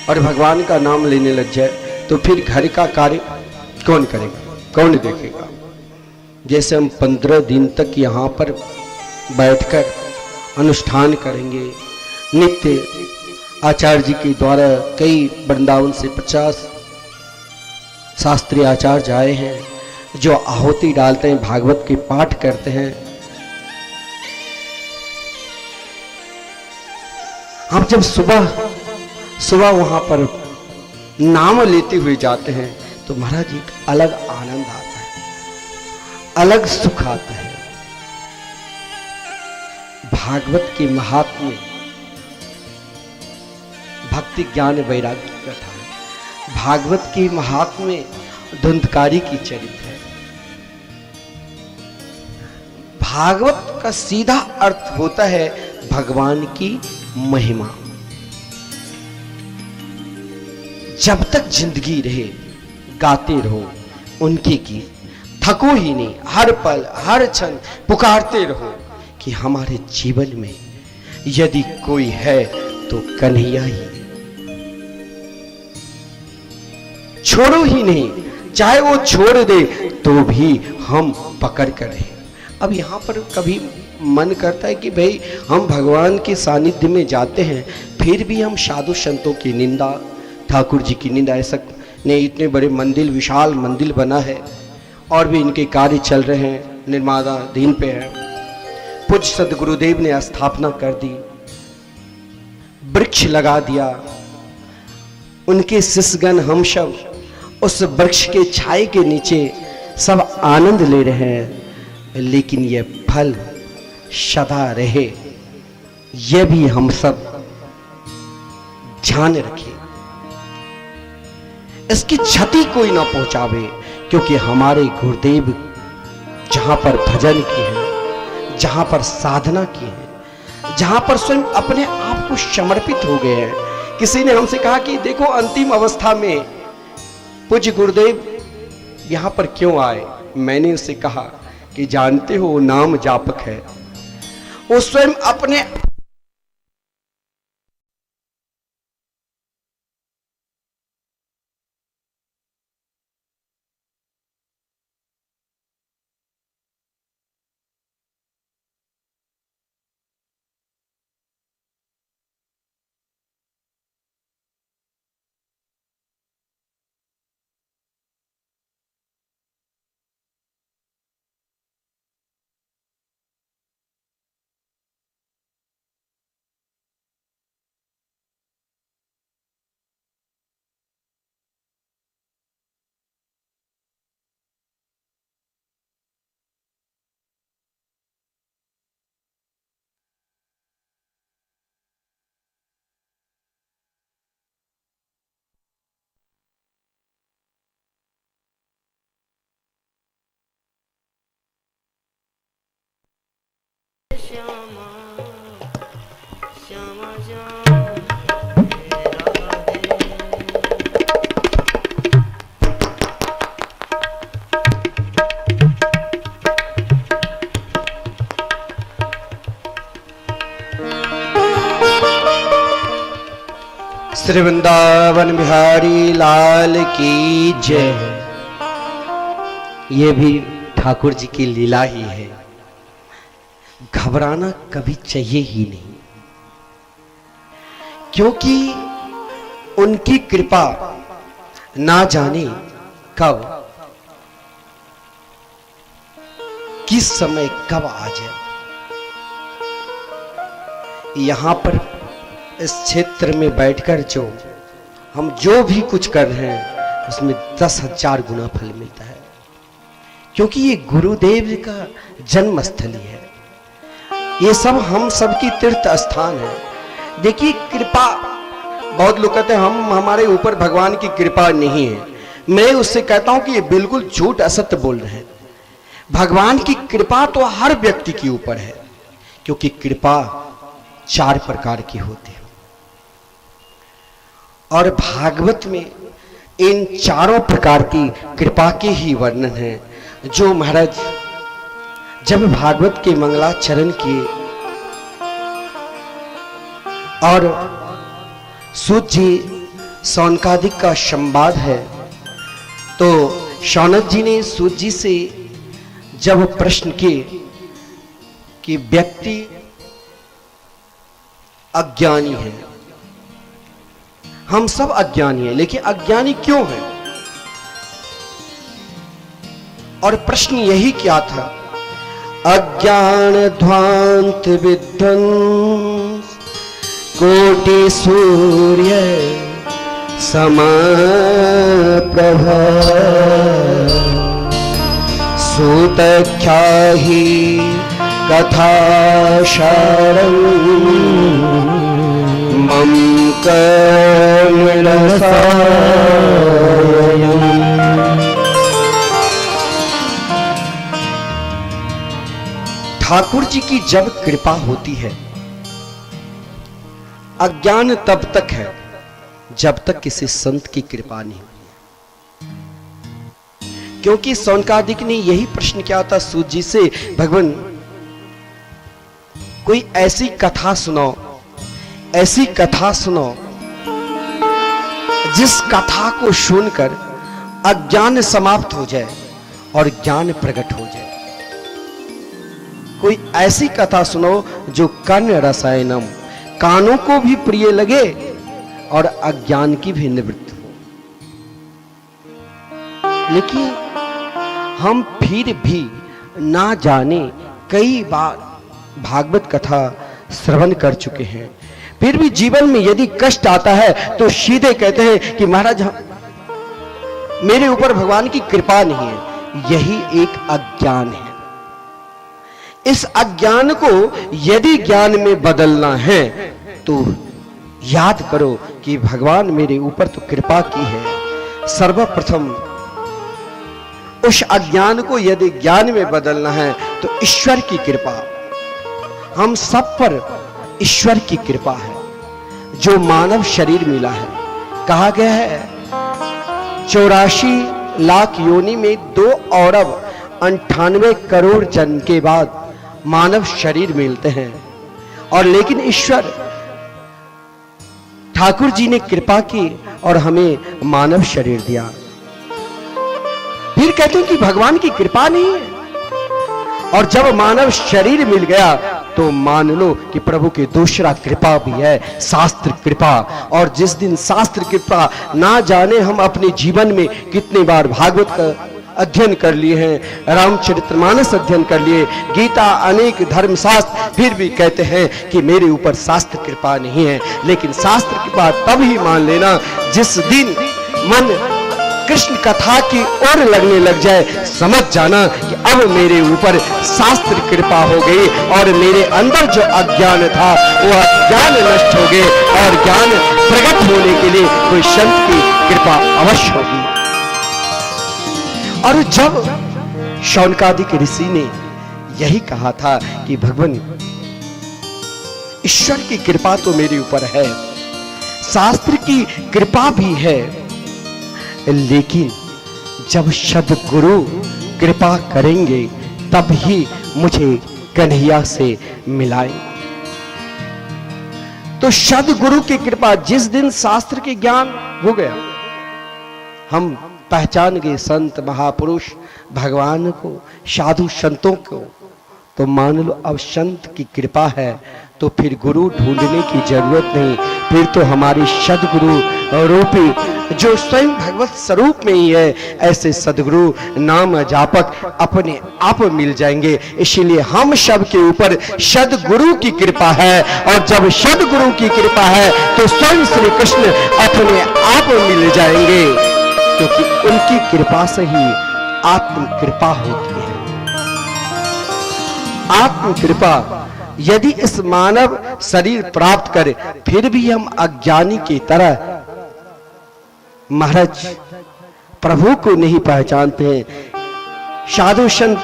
और भगवान का नाम लेने लग जाए तो फिर घर का कार्य कौन करेगा, कौन देखेगा। जैसे हम 15 दिन तक यहाँ पर बैठकर अनुष्ठान करेंगे, नित्य आचार्य जी के द्वारा कई वृंदावन से 50 शास्त्रीय आचार्य आए हैं जो आहुति डालते हैं, भागवत के पाठ करते हैं। हम जब सुबह वहां पर नाम लेते हुए जाते हैं तो महाराज जी का अलग आनंद आता है, अलग सुख आता है। भागवत के महात्म्य भक्ति ज्ञान वैराग्य की कथा है। भागवत के महात्म्य धुंधकारी की चरित्र है। भागवत का सीधा अर्थ होता है भगवान की महिमा। जब तक जिंदगी रहे गाते रहो उनके गीत, थको ही नहीं, हर पल हर क्षण पुकारते रहो कि हमारे जीवन में यदि कोई है तो कन्हैया ही। छोड़ो ही नहीं, चाहे वो छोड़ दे तो भी हम पकड़ कर रहे। अब यहाँ पर कभी मन करता है कि भाई हम भगवान के सानिध्य में जाते हैं फिर भी हम साधु संतों की निंदा, ठाकुर जी की निंदा। ऐसा नहीं, इतने बड़े मंदिर, विशाल मंदिर बना है और भी इनके कार्य चल रहे हैं, निर्माणाधीन पे है। पूज्य सदगुरुदेव ने स्थापना कर दी, वृक्ष लगा दिया, उनके शिष्यगण हम सब उस वृक्ष के छाए के नीचे सब आनंद ले रहे हैं। लेकिन यह फल सदा रहे, यह भी हम सब ध्यान रखें, इसकी क्षति कोई ना पहुंचावे। क्योंकि हमारे गुरुदेव जहां पर भजन की है, जहां पर साधना की है, जहां पर स्वयं अपने आप को समर्पित हो गए हैं। किसी ने हमसे कहा कि देखो अंतिम अवस्था में पूज्य गुरुदेव यहां पर क्यों आए। मैंने उससे कहा कि जानते हो वो नाम जापक है, वो स्वयं अपने श्री वृंदावन बिहारी लाल की जय। ये भी ठाकुर जी की लीला ही है। घबराना कभी चाहिए ही नहीं, क्योंकि उनकी कृपा ना जाने कब किस समय कब आ जाए। यहां पर इस क्षेत्र में बैठकर हम जो भी कुछ कर रहे हैं उसमें 10,000 गुना फल मिलता है, क्योंकि ये गुरुदेव का जन्म स्थली है। ये सब हम सबकी तीर्थ स्थान है। देखिए कृपा, बहुत लोग कहते हैं हम हमारे ऊपर भगवान की कृपा नहीं है। मैं उससे कहता हूं कि ये बिल्कुल झूठ असत्य बोल रहे हैं। भगवान की कृपा तो हर व्यक्ति के ऊपर है, क्योंकि कृपा 4 प्रकार की होती है और भागवत में इन चारों प्रकार की कृपा के ही वर्णन है। जो महाराज जब भागवत के मंगलाचरण किए और सूत जी शौनकादिक का संवाद है। तो शौनक जी ने सूत जी से जब प्रश्न किए कि व्यक्ति अज्ञानी है, हम सब अज्ञानी हैं, लेकिन अज्ञानी क्यों हैं? और प्रश्न यही क्या था, अज्ञान ध्वांत विध्वंस कोटि सूर्य समप्रभा सूतख्याहि कथा शरणं मम कर्मरसायनम्। ठाकुर जी की जब कृपा होती है, अज्ञान तब तक है जब तक किसी संत की कृपा नहीं हुई। क्योंकि शौनकादिक ने यही प्रश्न किया था सूत जी से, भगवान कोई ऐसी कथा सुनाओ, ऐसी कथा सुनाओ जिस कथा को सुनकर अज्ञान समाप्त हो जाए और ज्ञान प्रकट हो जाए। कोई ऐसी कथा सुनो जो कर्ण रसायनम, कानों को भी प्रिय लगे और अज्ञान की भी निवृत्ति हो। लेकिन हम फिर भी ना जाने कई बार भागवत कथा श्रवण कर चुके हैं, फिर भी जीवन में यदि कष्ट आता है तो सीधे कहते हैं कि महाराज मेरे ऊपर भगवान की कृपा नहीं है। यही एक अज्ञान है। इस अज्ञान को यदि ज्ञान में बदलना है तो याद करो कि भगवान मेरे ऊपर तो कृपा की है। सर्वप्रथम उस अज्ञान को यदि ज्ञान में बदलना है तो ईश्वर की कृपा, हम सब पर ईश्वर की कृपा है। जो मानव शरीर मिला है, कहा गया है 84 लाख योनि में 2 अरब 98 करोड़ जन्म के बाद मानव शरीर मिलते हैं। और लेकिन ईश्वर ठाकुर जी ने कृपा की और हमें मानव शरीर दिया। फिर कहते हैं कि भगवान की कृपा नहीं है। और जब मानव शरीर मिल गया तो मान लो कि प्रभु की दूसरा कृपा भी है, शास्त्र कृपा। और जिस दिन शास्त्र कृपा, ना जाने हम अपने जीवन में कितने बार भागवत का अध्ययन कर लिए हैं, रामचरितमानस अध्ययन कर लिए, गीता, अनेक धर्मशास्त्र, फिर भी कहते हैं कि मेरे ऊपर शास्त्र कृपा नहीं है। लेकिन शास्त्र कृपा तब ही मान लेना जिस दिन मन कृष्ण कथा की ओर लगने लग जाए, समझ जाना कि अब मेरे ऊपर शास्त्र कृपा हो गई और मेरे अंदर जो अज्ञान था वो अज्ञान नष्ट हो गए और ज्ञान प्रकट होने के लिए कोई संत की कृपा अवश्य होगी। और जब शौनकादिक ऋषि ने यही कहा था कि भगवान ईश्वर की कृपा तो मेरे ऊपर है, शास्त्र की कृपा भी है, लेकिन जब सद्गुरु कृपा करेंगे तब ही मुझे कन्हैया से मिलाए। तो सद्गुरु की कृपा, जिस दिन शास्त्र के ज्ञान हो गया, हम पहचान गए संत महापुरुष भगवान को, साधु संतों को, तो मान लो अब संत की कृपा है तो फिर गुरु ढूंढने की जरूरत नहीं। फिर तो हमारी सद्गुरु रूपी जो स्वयं भगवत स्वरूप में ही है, ऐसे सद्गुरु नाम जापक अपने आप मिल जाएंगे। इसीलिए हम सब के ऊपर सद्गुरु की कृपा है और जब सद्गुरु की कृपा है तो स्वयं श्री कृष्ण अपने आप मिल जाएंगे, क्योंकि उनकी कृपा से ही आत्म कृपा होती है। आत्म कृपा यदि इस मानव शरीर प्राप्त करे फिर भी हम अज्ञानी की तरह महाराज प्रभु को नहीं पहचानते हैं, साधु संत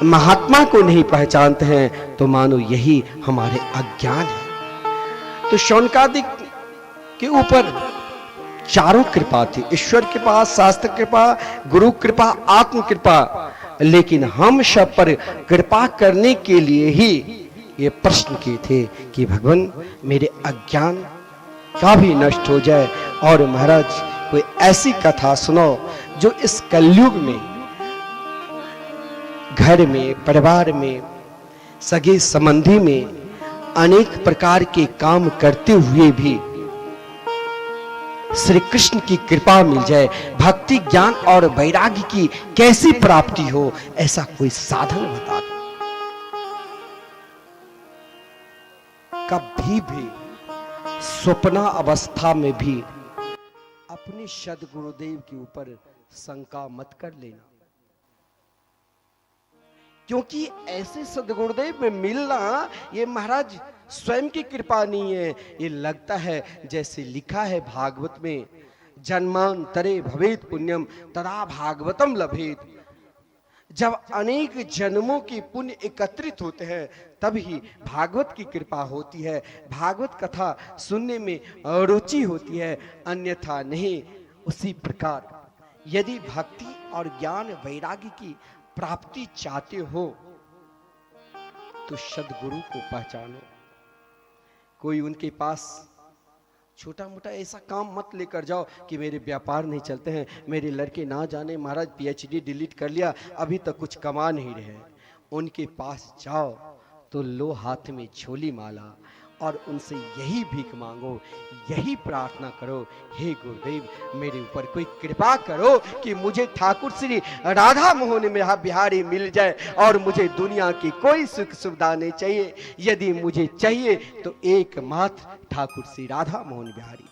महात्मा को नहीं पहचानते हैं, तो मानो यही हमारे अज्ञान है। तो शौनकादिक के ऊपर चारों कृपा थी, ईश्वर कृपा, शास्त्र कृपा, गुरु कृपा, आत्म कृपा। लेकिन हम सब पर कृपा करने के लिए ही ये प्रश्न किए थे कि भगवान मेरे अज्ञान का भी नष्ट हो जाए। और महाराज कोई ऐसी कथा सुनो जो इस कलयुग में घर में, परिवार में, सगे संबंधी में अनेक प्रकार के काम करते हुए भी श्री कृष्ण की कृपा मिल जाए, भक्ति, ज्ञान और वैराग्य की कैसी प्राप्ति हो, ऐसा कोई साधन बता दो। कभी भी स्वप्ना अवस्था में भी अपने सद्गुरुदेव के ऊपर शंका मत कर लेना, क्योंकि ऐसे सद्गुरुदेव में मिलना ये महाराज स्वयं की कृपा नहीं है। ये लगता है जैसे लिखा है भागवत में, जन्मांतरे भवेत पुण्यम तदा भागवतम लभेत। जब अनेक जन्मों की पुण्य एकत्रित होते हैं तभी भागवत की कृपा होती है, भागवत कथा सुनने में रुचि होती है, अन्यथा नहीं। उसी प्रकार यदि भक्ति और ज्ञान वैराग्य की प्राप्ति चाहते हो तो सद्गुरु को पहचानो। कोई उनके पास छोटा मोटा ऐसा काम मत लेकर जाओ कि मेरे व्यापार नहीं चलते हैं, मेरे लड़के ना जाने महाराज पीएचडी डिलीट कर लिया, अभी तक कुछ कमा नहीं रहे। उनके पास जाओ तो लो हाथ में झोली माला और उनसे यही भीख मांगो, यही प्रार्थना करो, हे गुरुदेव मेरे ऊपर कोई कृपा करो कि मुझे ठाकुर श्री राधा मोहन में बिहारी मिल जाए और मुझे दुनिया की कोई सुख सुविधा नहीं चाहिए। यदि मुझे चाहिए तो एकमात्र ठाकुर श्री राधा मोहन बिहारी।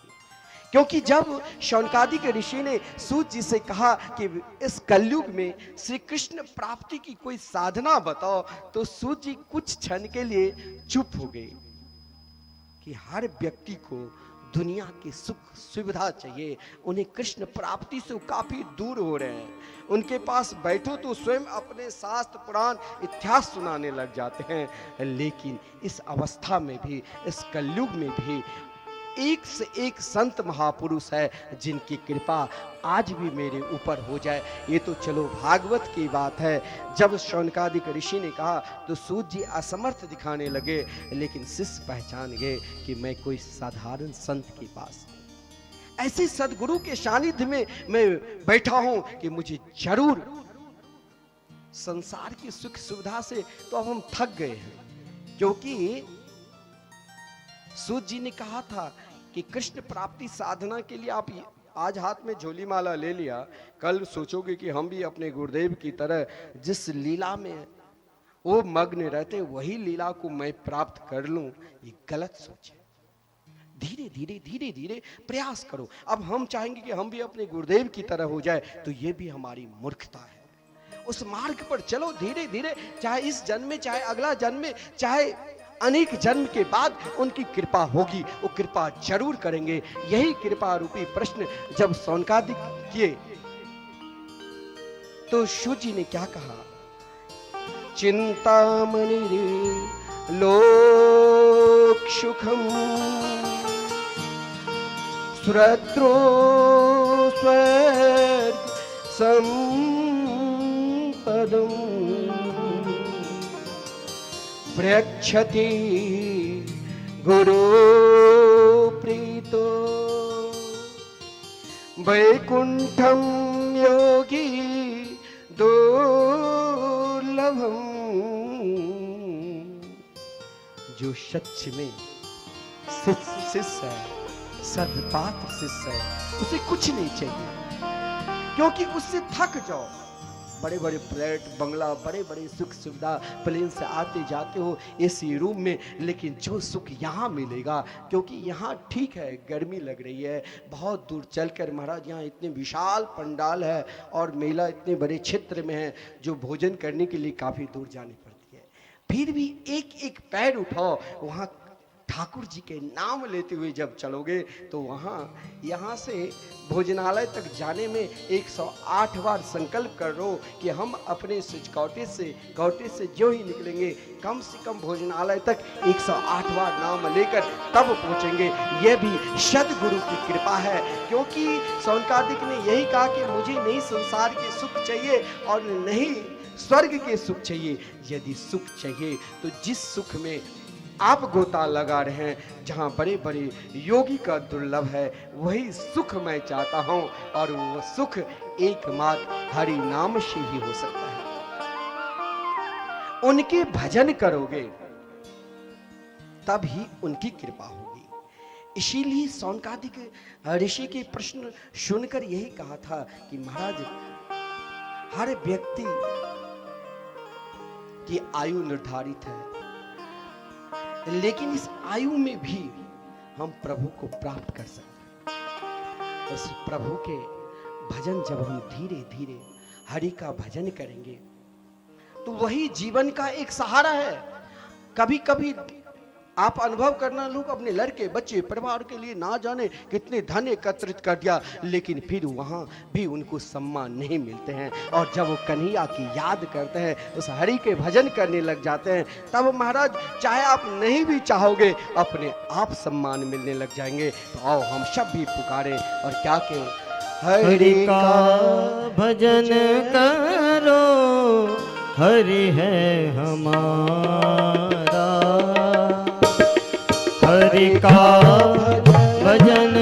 क्योंकि जब शौनकादिक ऋषि ने सूत जी से कहा कि इस कलयुग में श्री कृष्ण प्राप्ति की कोई साधना बताओ, तो सूत जी कुछ क्षण के लिए चुप हो गए कि हर व्यक्ति को दुनिया की सुख सुविधा चाहिए, उन्हें कृष्ण प्राप्ति से काफी दूर हो रहे हैं। उनके पास बैठो तो स्वयं अपने शास्त्र पुराण इतिहास सुनाने लग जाते हैं। लेकिन इस अवस्था में भी, इस कलयुग में भी एक से एक संत महापुरुष है जिनकी कृपा आज भी मेरे ऊपर हो जाए। ये तो चलो भागवत की बात है। जब शौनकादिक ऋषि ने कहा तो सूत जी असमर्थ दिखाने लगे, लेकिन शिष्य पहचान गए कि मैं कोई साधारण संत के पास नहीं, ऐसे सदगुरु के सानिध्य में मैं बैठा हूं कि मुझे जरूर संसार की सुख सुविधा से तो अब हम थक गए हैं। क्योंकि सूत जी ने कहा था कि कृष्ण प्राप्ति साधना के लिए आप आज हाथ में झोली माला ले लिया, कल सोचोगे कि हम भी अपने गुरुदेव की तरह जिस लीला में वो मग्न रहते वही लीला को मैं प्राप्त कर लूं, ये गलत सोच है। धीरे धीरे धीरे धीरे प्रयास करो। अब हम चाहेंगे कि हम भी अपने गुरुदेव की तरह हो जाए, तो ये भी हमारी मूर्खता है। उस मार्ग पर चलो धीरे धीरे, चाहे इस जन्म में, चाहे अगला जन्म में, चाहे अनेक जन्म के बाद उनकी कृपा होगी, वो कृपा जरूर करेंगे। यही कृपा रूपी प्रश्न जब शौनकादिक किए तो सूत जी ने क्या कहा, चिंतामणि लोक सुखम सुरद्रो स्वर्ग संपदम प्रयच्छति गुरु प्रीतो वैकुंठम योगी दुर्लभम। जो सच में शिष्य है, सद्पात्र शिष्य है, उसे कुछ नहीं चाहिए, क्योंकि उससे थक जाओ। बड़े बड़े फ्लैट बंगला, बड़े बड़े सुख सुविधा, प्लेन से आते जाते हो एसी रूम में, लेकिन जो सुख यहाँ मिलेगा, क्योंकि यहाँ ठीक है गर्मी लग रही है, बहुत दूर चलकर महाराज यहाँ इतने विशाल पंडाल है और मेला इतने बड़े क्षेत्र में है जो भोजन करने के लिए काफ़ी दूर जानी पड़ती है। फिर भी एक एक पैर उठाओ, वहाँ ठाकुर जी के नाम लेते हुए जब चलोगे तो यहाँ से भोजनालय तक जाने में 108 बार संकल्प कर रो कि हम अपने कौटे से जो ही निकलेंगे कम से कम भोजनालय तक 108 बार नाम लेकर तब पहुंचेंगे। यह भी सद्गुरु की कृपा है, क्योंकि शौनकादिक ने यही कहा कि मुझे नहीं संसार के सुख चाहिए और नहीं स्वर्ग के सुख चाहिए। यदि सुख चाहिए तो जिस सुख में आप गोता लगा रहे हैं, जहां बड़े बड़े योगी का दुर्लभ है, वही सुख मैं चाहता हूं, और वो सुख एकमात्र हरि नाम से ही हो सकता है। उनके भजन करोगे तब ही उनकी कृपा होगी। इसीलिए सौनकादिक ऋषि के प्रश्न सुनकर यही कहा था कि महाराज, हर व्यक्ति की आयु निर्धारित है, लेकिन इस आयु में भी हम प्रभु को प्राप्त कर सकते हैं। उस प्रभु के भजन जब हम धीरे धीरे हरि का भजन करेंगे तो वही जीवन का एक सहारा है। कभी कभी आप अनुभव करना, लोग अपने लड़के बच्चे परिवार के लिए ना जाने कितने धन एकत्रित कर दिया, लेकिन फिर वहां भी उनको सम्मान नहीं मिलते हैं। और जब वो कन्हैया की याद करते हैं, उस हरि के भजन करने लग जाते हैं, तब महाराज चाहे आप नहीं भी चाहोगे, अपने आप सम्मान मिलने लग जाएंगे। तो आओ हम सब भी पुकारें और क्या कहें, हरि का भजन करो, हरि है हमारा। हरि का भजन